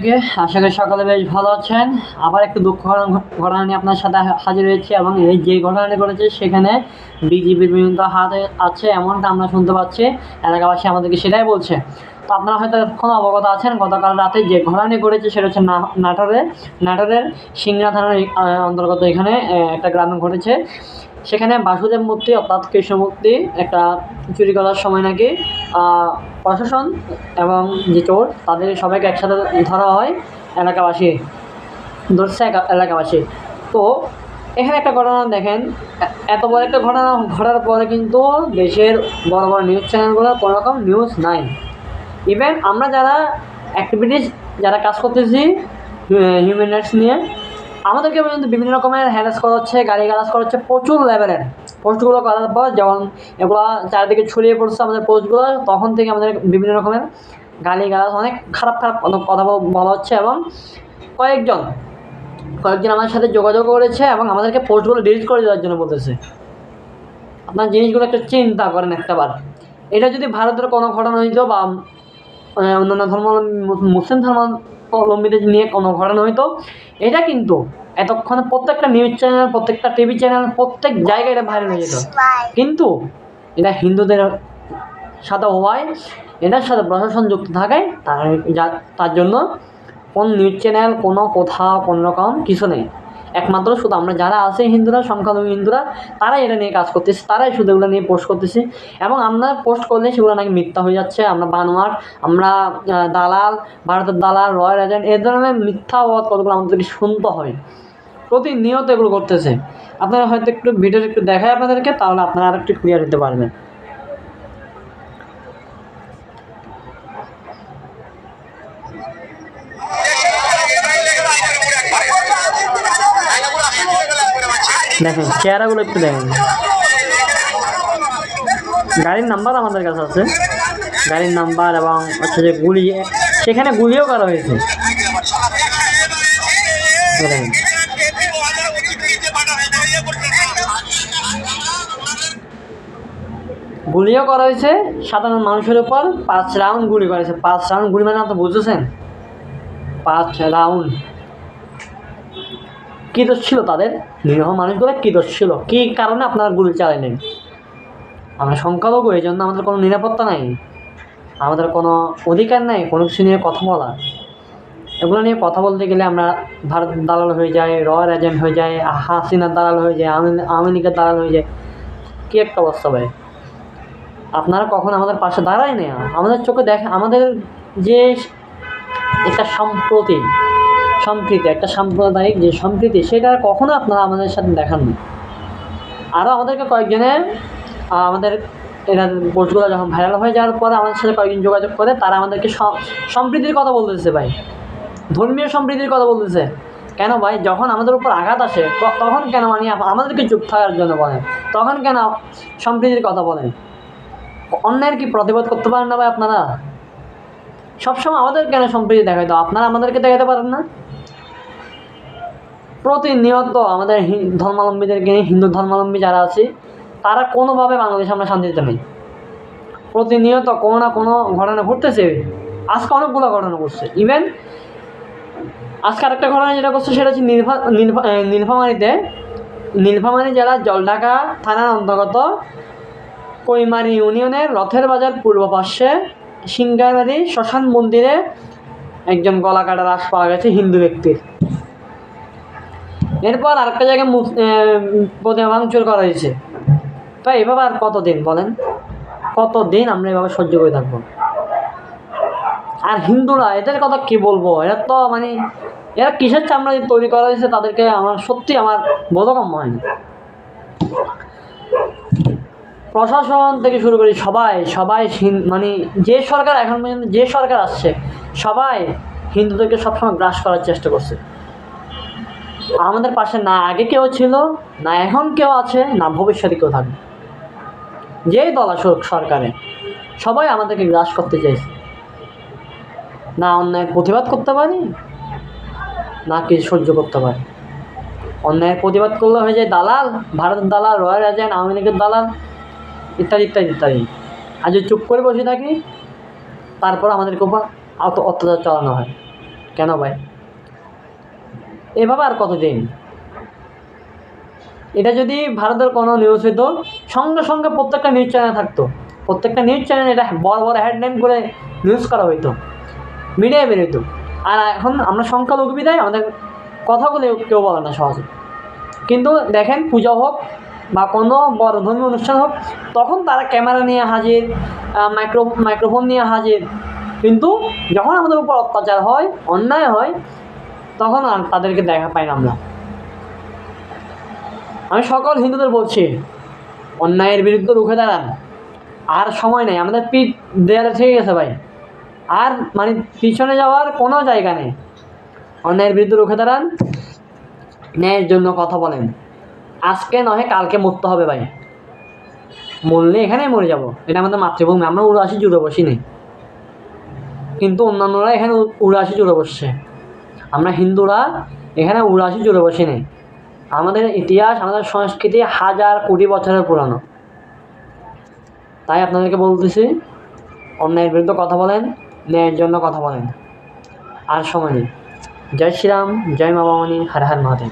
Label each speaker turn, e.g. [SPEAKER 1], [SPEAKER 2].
[SPEAKER 1] সবাইকে। আশা করি সকালে বেশ ভালো আছেন। আবার একটু দুঃখ ঘটনা নিয়ে আপনার সাথে হাজির হয়েছি এবং এই যে ঘটনাটি ঘটেছে সেখানে বিজিবির বিভিন্ন হাত আছে এমনটা আমরা শুনতে পাচ্ছি। এলাকাবাসী আমাদেরকে সেটাই বলছে। তো আপনারা হয়তো এতক্ষণ অবগত আছেন গতকাল রাতে যে ঘটনাটি ঘটেছে সেটা হচ্ছে নাটোরের সিংড়া থানার অন্তর্গত এখানে একটা গ্রামে ঘটেছে। সেখানে বাসুদেব মূর্তি অর্থাৎ কৃষ্ণ মূর্তি একটা চুরি করার সময় নাকি প্রশাসন এবং যে চোর তাদের সবাইকে একসাথে ধরা হয়। এলাকাবাসী ধরছে এলাকাবাসী। তো এখানে একটা ঘটনা দেখেন, এত বড় একটা ঘটনা ঘটার পরে কিন্তু দেশের বড় বড় নিউজ চ্যানেলগুলোর কোনো রকম নিউজ নাই। ইভেন আমরা যারা অ্যাক্টিভিটিস যারা কাজ করতেছি হিউম্যান রাইটস নিয়ে, আমাদেরকে পর্যন্ত বিভিন্ন রকমের হ্যারাস করা হচ্ছে, গালিগালাজ করা হচ্ছে প্রচুর লেভেলের। পোস্টগুলো করার পর যেমন এগুলো চারিদিকে ছড়িয়ে পড়ছে আমাদের পোস্টগুলো, তখন থেকে আমাদের বিভিন্ন রকমের গালিগালাজ অনেক খারাপ কথা বলা হচ্ছে এবং কয়েকজন আমার সাথে যোগাযোগ করেছে এবং আমাদেরকে পোস্টগুলো ডিলিট করে দেওয়ার জন্য বলতেছে। আপনার জিনিসগুলো একটা চিন্তা করেন একটাবার। এটা যদি ভারতের কোনো ঘটনা হইতো বা অন্যান্য মুসলিম ধর্মাবলম্বীদের নিয়ে কোনো ঘটনা হইতো, এটা কিন্তু এতক্ষণে প্রত্যেকটা নিউজ চ্যানেল, প্রত্যেকটা টিভি চ্যানেল, প্রত্যেক জায়গায় এটা ভাইরাল হয়ে যেত। কিন্তু এটা হিন্দুদের সাথে হওয়ায়, এটার সাথে প্রশাসন যুক্ত থাকায় তার জন্য কোন নিউজ চ্যানেল কোথাও কোনো রকম কিছু নেই। একমাত্র শুধু আমরা যারা আছে হিন্দুরা, সংখ্যালঘু হিন্দুরা, তারাই এটা নিয়ে কাজ করতেছে, তারাই শুধু এগুলো নিয়ে পোস্ট করতেছে এবং আমরা পোস্ট করলে সেগুলো নাকি মিথ্যা হয়ে যাচ্ছে। আমরা বানোয়াট, আমরা দালাল, ভারতের দালাল, রয়্যাল এজেন্ট, এই ধরনের মিথ্যা কতগুলো আমাদেরকে শুনতে হয়। প্রতিনিয়ত এগুলো করতেছে। আপনারা হয়তো একটু ভিডিওটা একটু দেখায় আপনাদেরকে, তাহলে আপনারা আর একটু ক্লিয়ার হতে পারবেন। দেখেন চেহারাগুলো একটু দেখেন। গাড়ির নাম্বার আমাদের কাছে আছে, গাড়ির নাম্বার এবং হচ্ছে যে গুলি, সেখানে গুলিও করা হয়েছে। গুলিও করা হয়েছে সাধারণ মানুষের উপর। 5 রাউন্ড গুলি করেছে। 5 রাউন্ড গুলি মানে আপনি বুঝেছেন? 5 রাউন্ড। কী দোষ ছিল তাদের? নিরীহ মানুষগুলো কী দোষ ছিল? কী কারণে আপনারা গুলি চালাইলেন? আমরা সংখ্যালঘু, এই জন্য আমাদের কোনো নিরাপত্তা নাই, আমাদের কোনো অধিকার নাই কোনো কিছু নিয়ে কথা বলা। এগুলো নিয়ে কথা বলতে গেলে আমরা ভারতের দালাল হয়ে যায়, রয়্যাল এজেন্ট হয়ে যায়, হাসিনার দালাল হয়ে যায়, আওয়ামী লীগের দালাল হয়ে যায়। কী একটা অবস্থা ভাই! আপনারা কখন আমাদের পাশে দাঁড়ায় না, আমাদের চোখে দেখে আমাদের যে একটা সম্প্রীতি, একটা সাম্প্রদায়িক যে সম্প্রীতি, সেটা কখনো আপনারা আমাদের সাথে দেখাননি। আরও আমাদেরকে কয়েকজনে আমাদের এরা পোস্টগুলো যখন ভাইরাল হয়ে যাওয়ার পরে আমাদের সাথে কয়েকজন যোগাযোগ করে, তারা আমাদেরকে সম্প্রীতির কথা বলতেছে ভাই, ধর্মীয় সম্প্রীতির কথা বলতেছে। কেন ভাই? যখন আমাদের উপর আঘাত আসে তখন কেন আমাদেরকে চুপ থাকার জন্য বলেন? তখন কেন সম্প্রীতির কথা বলেন? অন্যায়ের কি প্রতিবাদ করতে পারেন না ভাই আপনারা? সবসময় আমাদের কেন সম্প্রীতি দেখাইতো, আপনারা আমাদেরকে দেখাতে পারেন না? প্রতিনিয়ত আমাদের ধর্মাবলম্বীদেরকে, হিন্দু ধর্মাবলম্বী যারা আছে, তারা কোনোভাবে বাংলাদেশে আমরা শান্তিতে নেই। প্রতিনিয়ত কোনো না কোনো ঘটনা ঘটতেছে। আজকে অনেকগুলো ঘটনা ঘটছে। ইভেন আজকে আরেকটা ঘটনা যেটা ঘটছে সেটা হচ্ছে নীলফামারী জেলার জলঢাকা থানার অন্তর্গত কৈমারি ইউনিয়নের রথের বাজার পূর্ব পার্শ্বে সিংগাইবাড়ি শ্মশান মন্দিরে একজন গলা কাটা লাশ পাওয়া গেছে হিন্দু ব্যক্তির। এরপর আরেকটা জায়গায় প্রতিমা ভাঙচুর করা হয়েছে। তো এভাবে আর কতদিন বলেন? কতদিন আমরা এভাবে সহ্য করে থাকবো? আর হিন্দুরা, এদের কথা কি বলবো? এরা তো এরা কিসের চামড়া তৈরি করা হয়েছে, তাদেরকে আমার সত্যি আমার বোধগম্য হয়নি। প্রশাসন থেকে শুরু করি সবাই যে সরকার এখন পর্যন্ত যে সরকার আসছে, সবাই হিন্দুদেরকে সবসময় গ্রাস করার চেষ্টা করছে। আমাদের পাশে না আগে কেউ ছিল, না এখন কেউ আছে, না ভবিষ্যতে কেউ থাকবে। যেই দল আসুক সরকারে, সবাই আমাদেরকে গ্রাস করতে চাইছে। না অন্যায় প্রতিবাদ করতে পারি, না কিছু সহ্য করতে পারি। অন্যায়ের প্রতিবাদ করলে হয়ে যায় দালাল, ভারতের দালাল, রয়্যাল এজেন্ট, আওয়ামী লীগের দালাল, ইত্যাদি ইত্যাদি ইত্যাদি। আর যদি চুপ করে বসে থাকি, তারপর আমাদেরকে উপর অত্যাচার চালানো হয়। কেন ভাই? এভাবে আর কতদিন? এটা যদি ভারতের কোনো নিউজ হইতো, সঙ্গে সঙ্গে প্রত্যেকটা নিউজ চ্যানেল থাকতো, প্রত্যেকটা নিউজ চ্যানেল এটা বড় বড় হেডলাইন করে নিউজ করা হইতো, মিডিয়ায় বেরোতো। আর এখন আমরা সংখ্যালঘু বিদায় আমাদের কথাগুলো কেউ বলে না সহজে। কিন্তু দেখেন, পূজা হোক বা কোনো বড় ধর্মীয় অনুষ্ঠান হোক, তখন তারা ক্যামেরা নিয়ে হাজির, মাইক্রোফোন নিয়ে হাজির। কিন্তু যখন আমাদের উপর অত্যাচার হয়, অন্যায় হয়, তখন আর তাদেরকে দেখা পাই না আমরা। আমি সকল হিন্দুদের বলছি, অন্যায়ের বিরুদ্ধে রুখে দাঁড়ান। আর সময় নেই, আমাদের পিঠ দেয়ালে থেকে গেছে ভাই। আর মানে পিছনে যাওয়ার কোনো জায়গা নেই। অন্যায়ের বিরুদ্ধে রুখে দাঁড়ান, ন্যায়ের জন্য কথা বলেন। আজকে নয় কালকে মরতে হবে ভাই, মরলে এখানেই মরে যাব। এটা আমাদের মাতৃভূমি, আমরা উড়াশি জুড়ে বসি নেই, কিন্তু অন্যান্যরা এখানে উড়াশি জুড়ে বসছে। আমরা হিন্দুরা এখানে উড়াশি জুড়ে বসি নেই। আমাদের ইতিহাস, আমাদের সংস্কৃতি হাজার কোটি বছরের পুরানো। তাই আপনাদেরকে বলতেছি, অন্যায়ের বিরুদ্ধে কথা বলেন, ন্যায়ের জন্য কথা বলেন। আর সময় নেই। জয় শ্রীরাম, জয় মা ভবানী, হর হর মহাদেব।